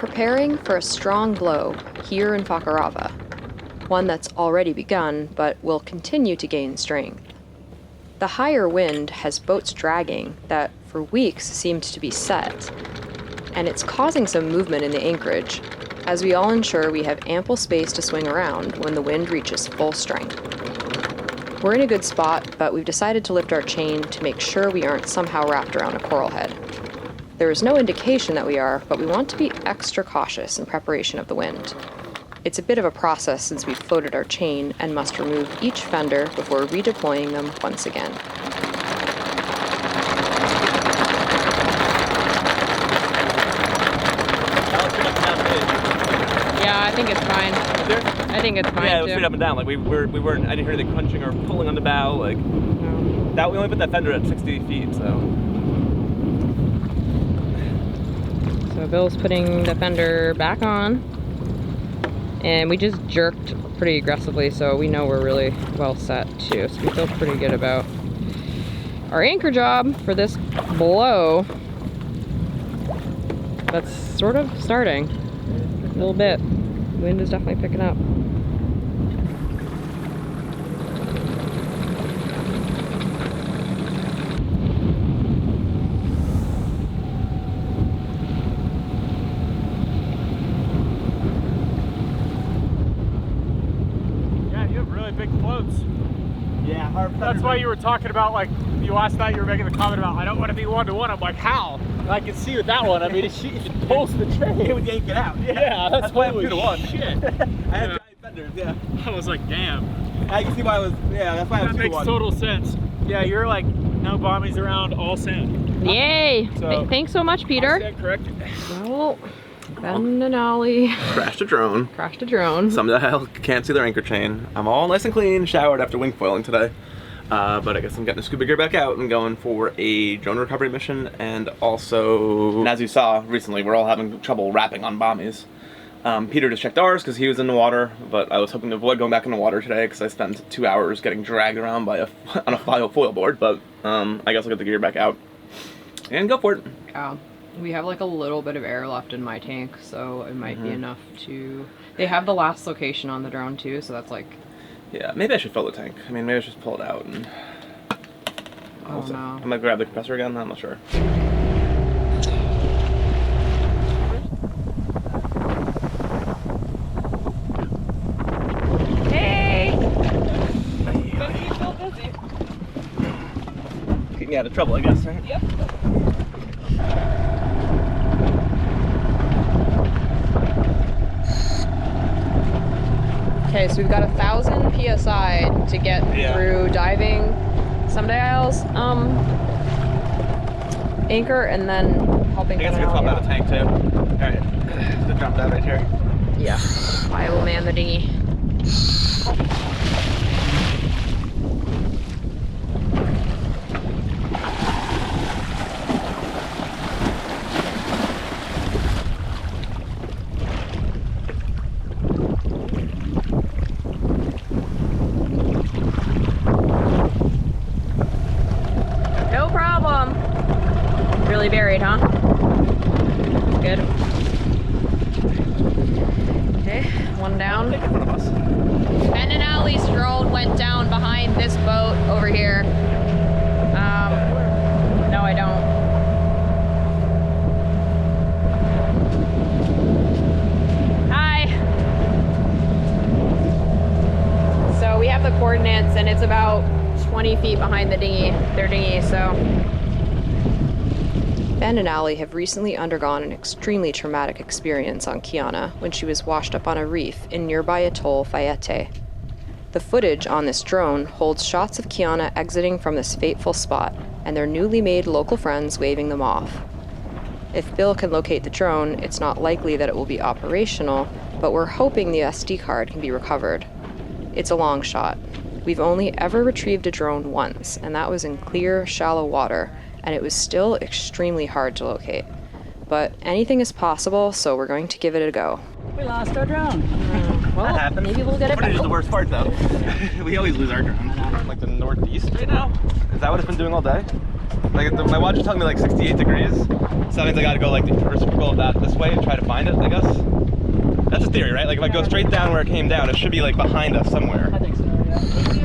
preparing for a strong blow here in Fakarava, one that's already begun but will continue to gain strength. The higher wind has boats dragging that for weeks seemed to be set, and it's causing some movement in the anchorage as we all ensure we have ample space to swing around when the wind reaches full strength. We're in a good spot, but we've decided to lift our chain to make sure we aren't somehow wrapped around a coral head. There is no indication that we are, but we want to be extra cautious in preparation of the wind. It's a bit of a process since we've floated our chain and must remove each fender before redeploying them once again. Yeah, I think it's fine. I think it's fine. Yeah, it was too. straight up and down. Like we weren't. I didn't hear anything crunching or pulling on the bow. Like that. We only put that fender at 60 feet. So Bill's putting the fender back on, and we just jerked pretty aggressively, so we know we're really well set too. So we feel pretty good about our anchor job for this blow. That's sort of starting a little bit. Wind is definitely picking up. Yeah, you have really big floats. yeah, That's why you were talking about, like, you last night you were making the comment about, I don't want to be one-to-one. I'm like, how? And I can see with that one, I mean, it pulls the train. It would yank it out. Yeah, that's why I'm holy 2-to-1. shit. I had giant fenders. Yeah. I was like, damn. I can see why I was. Yeah, that's why I was That makes 2-to-1. total sense. Yeah, you're like, no bombies around, all sand. Yay! So- Thanks so much, Peter. Stand corrected. Well, Ben and Ollie Crashed a drone. crashed a drone. Some of the hell can't see their anchor chain. I'm all nice and clean, showered after wing foiling today. But I guess I'm getting the scuba gear back out and going for a drone recovery mission. And also, and as you saw recently, we're all having trouble wrapping on bombies. Peter just checked ours because he was in the water, but I was hoping to avoid going back in the water today because I spent 2 hours getting dragged around by on a foil board. But I guess I'll get the gear back out and go for it. Yeah, we have like a little bit of air left in my tank, so it might be enough to... They have the last location on the drone too, so that's like... Yeah, maybe I should fill the tank. I mean, maybe I should just pull it out and... Oh Also, no. I'm gonna grab the compressor again, I'm not sure. Hey! Keep me out of trouble, I guess, right? Yep. Okay, so we've got 1,000 PSI to get through diving sundials, anchor, and then helping I guess I Ben can and pop Ollie out of the tank too. Alright, just jump that right here. Yeah, I will man the dinghy. No problem. Really buried, huh? Good. Okay, one down. Ben and Allie's drone went down behind this boat over here. No, I don't. Hi. So we have the coordinates, and it's about 20 feet behind the dinghy, their dinghy, so. Ben and Allie have recently undergone an extremely traumatic experience on Kiana when she was washed up on a reef in nearby atoll Fayette. The footage on this drone holds shots of Kiana exiting from this fateful spot and their newly made local friends waving them off. If Bill can locate the drone, it's not likely that it will be operational, but we're hoping the SD card can be recovered. It's a long shot. We've only ever retrieved a drone once, and that was in clear, shallow water, and it was still extremely hard to locate. But anything is possible, so we're going to give it a go. We lost our drone. Well, That happens. maybe we'll get it Footage back. is the worst part though. We always lose our drone. Like the northeast right now? Is that what it's been doing all day? Like my watch is telling me like 68 degrees. So that means I gotta go like the inverse circle of that this way and try to find it, I guess. That's a theory, right? Like if I go straight down where it came down, it should be like behind us somewhere. I think so, yeah. Thank you.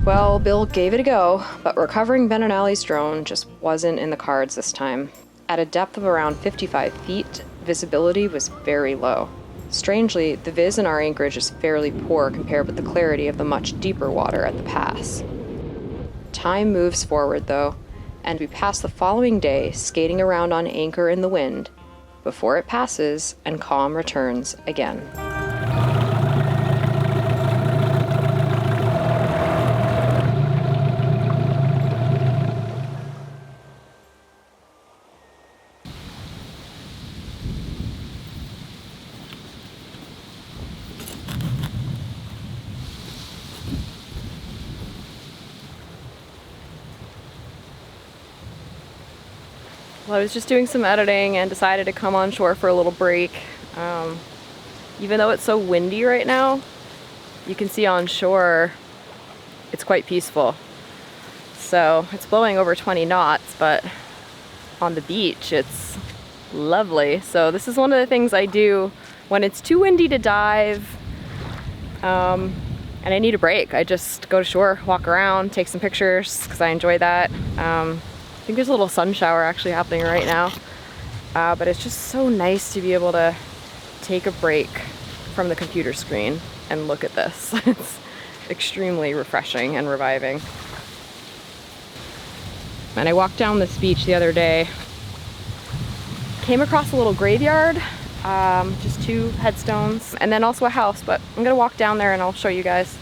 Well, Bill gave it a go, but recovering Ben and Allie's drone just wasn't in the cards this time. At a depth of around 55 feet, visibility was very low. Strangely, the viz in our anchorage is fairly poor compared with the clarity of the much deeper water at the pass. Time moves forward though, and we pass the following day skating around on anchor in the wind before it passes and calm returns again. Well, I was just doing some editing and decided to come on shore for a little break. Even though it's so windy right now, you can see on shore it's quite peaceful. So it's blowing over 20 knots, but on the beach it's lovely. So this is one of the things I do when it's too windy to dive and I need a break. I just go to shore, walk around, take some pictures because I enjoy that. I think there's a little sun shower actually happening right now, but it's just so nice to be able to take a break from the computer screen and look at this. It's extremely refreshing and reviving. And I walked down this beach the other day, came across a little graveyard, just 2 headstones, and then also a house, but I'm gonna walk down there and I'll show you guys.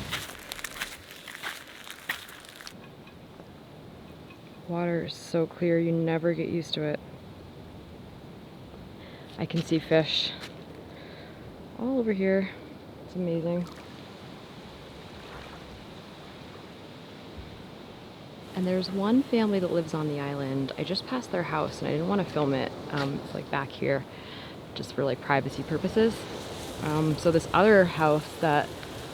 Water is so clear, you never get used to it. I can see fish all over here. It's amazing. And there's one family that lives on the island. I just passed their house and I didn't want to film it. It's like back here, just for like privacy purposes. So this other house that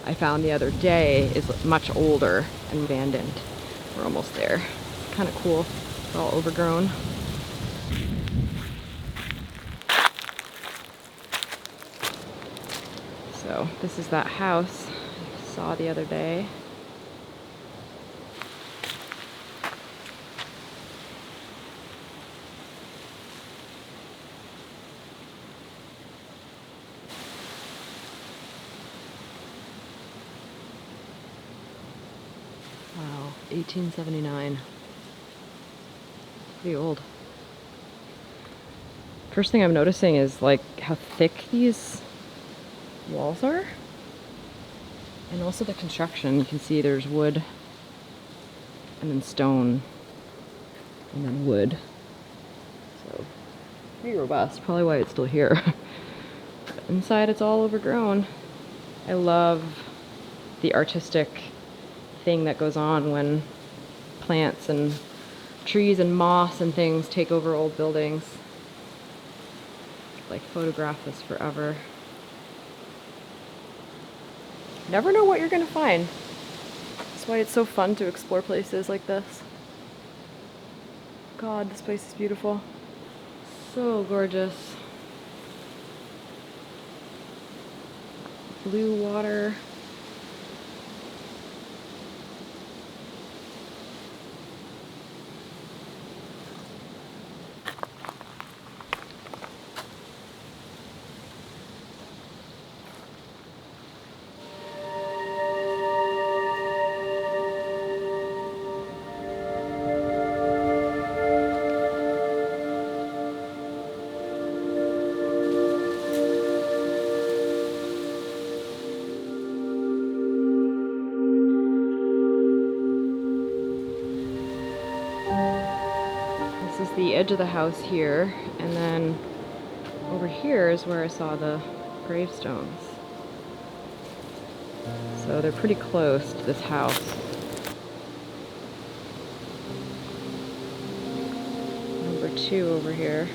I found the other day is much older and abandoned. We're almost there. Kind of cool. It's all overgrown. So this is that house I saw the other day. Wow, 1879. Pretty old. First thing I'm noticing is like how thick these walls are, and also the construction. You can see there's wood and then stone and then wood, so pretty robust. Probably why it's still here. But inside it's all overgrown. I love the artistic thing that goes on when plants and trees and moss and things take over old buildings. Like photograph this forever. Never know what you're gonna find. That's why it's so fun to explore places like this. God, this place is beautiful. So gorgeous. Blue water. the edge of the house here, and then over here is where I saw the gravestones. So they're pretty close to this house. Number 2 over here.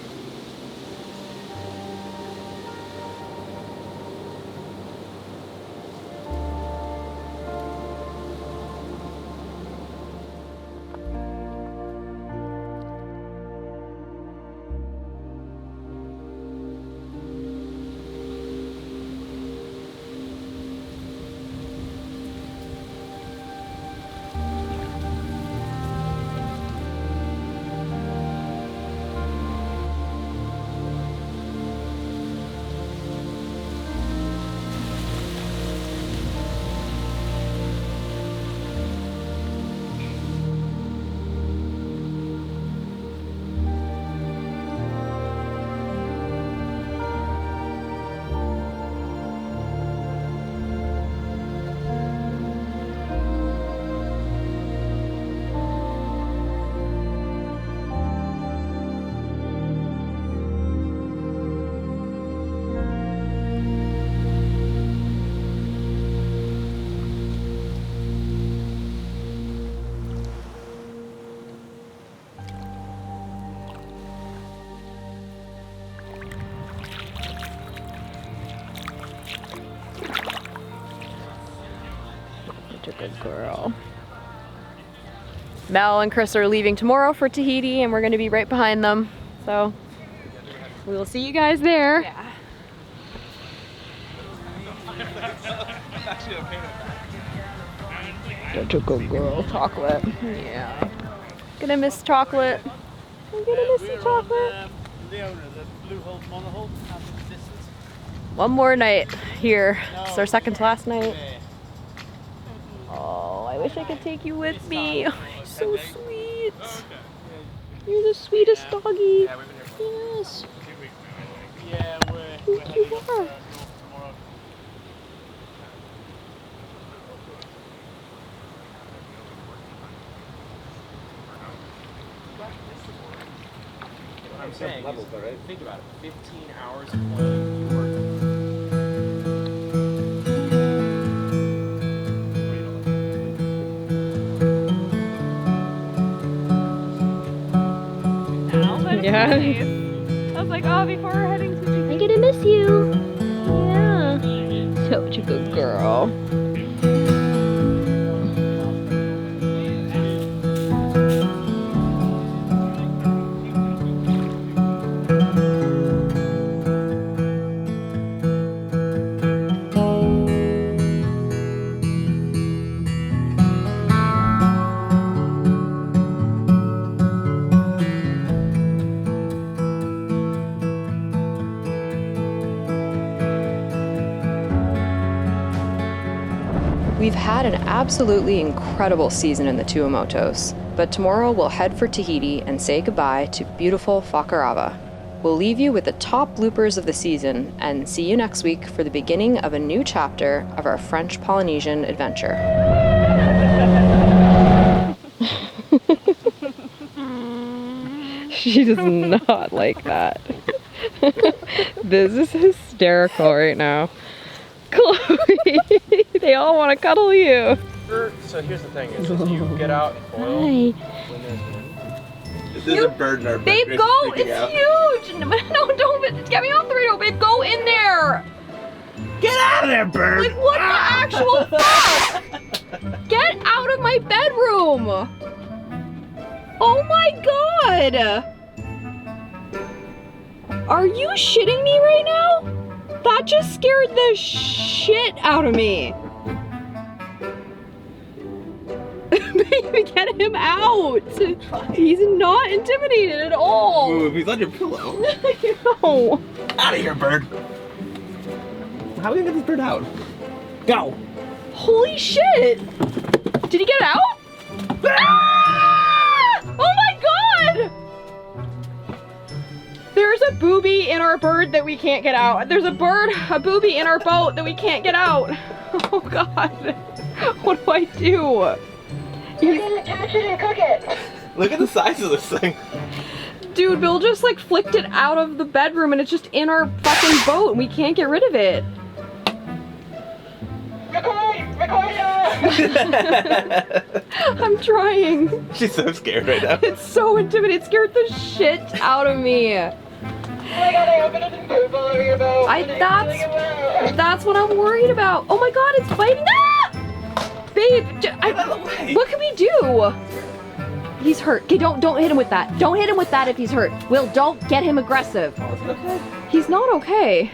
Such a good girl. Mel and Chris are leaving tomorrow for Tahiti, and we're going to be right behind them. So we will see you guys there. Yeah. Such a good girl, Chocolate. Yeah. Gonna miss Chocolate. I'm gonna miss you, Chocolate. One more night here. It's our second to last night. Oh, I wish I could take you with me. Oh, you're so sweet. You're the sweetest doggy. Yes. Thank you are. I'm saying levels, though, right? Think about it. 15 hours of work. Yeah. I was like, oh, before we're heading to Tahiti, I'm gonna miss you. Yeah. Such a good girl. We've had an absolutely incredible season in the Tuamotus, but tomorrow we'll head for Tahiti and say goodbye to beautiful Whakarava. We'll leave you with the top bloopers of the season and see you next week for the beginning of a new chapter of our French Polynesian adventure. She does not like that. This is hysterical right now. Chloe, they all want to cuddle you. So here's the thing: is if you get out and foil when there's wind. There's a bird in our bed. Babe, Grace go! is freaking out. It's huge! No, don't get me off the radio, babe. Go in there! Get out of there, bird! Like, what the actual fuck? Get out of my bedroom! Oh my god! Are you shitting me right now? That just scared the shit out of me. Baby, get him out. He's not intimidated at all. Move, he's on your pillow. No. Out of here, bird. How are we gonna get this bird out? Go. Holy shit. Did he get out? Ah! Oh my god! There's a booby in our bird that we can't get out. There's a booby in our boat that we can't get out. Oh god. What do I do? You can attach it and cook it. Look at the size of this thing. Dude, Bill just like flicked it out of the bedroom and it's just in our fucking boat and we can't get rid of it. I'm trying. She's so scared right now. It's so intimidating. It scared the shit out of me. That's what I'm worried about. Oh my god, it's biting. Ah! Babe, what can we do? He's hurt. Okay, don't hit him with that. Don't hit him with that if he's hurt. Will, don't get him aggressive. Oh, is it okay? He's not okay.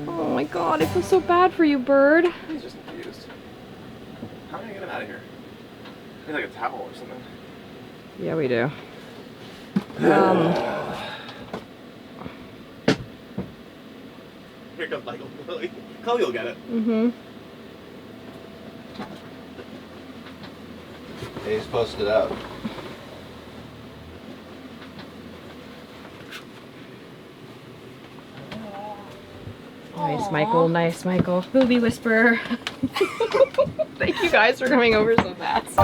Oh my god, I feel so bad for you, bird. He's just confused. How am I gonna get him out of here? I need like a towel or something. Yeah, we do. Here comes Michael. Chloe will get it. Mm-hmm. He's posted up. Nice, Michael. Nice, Michael. Booby whisperer. Thank you guys for coming over so fast.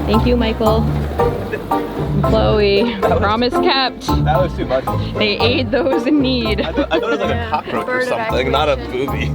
Thank you, Michael. Chloe. Promise kept. That was too much. They aid those in need. I thought it was like a cockroach or bird something, not a booby.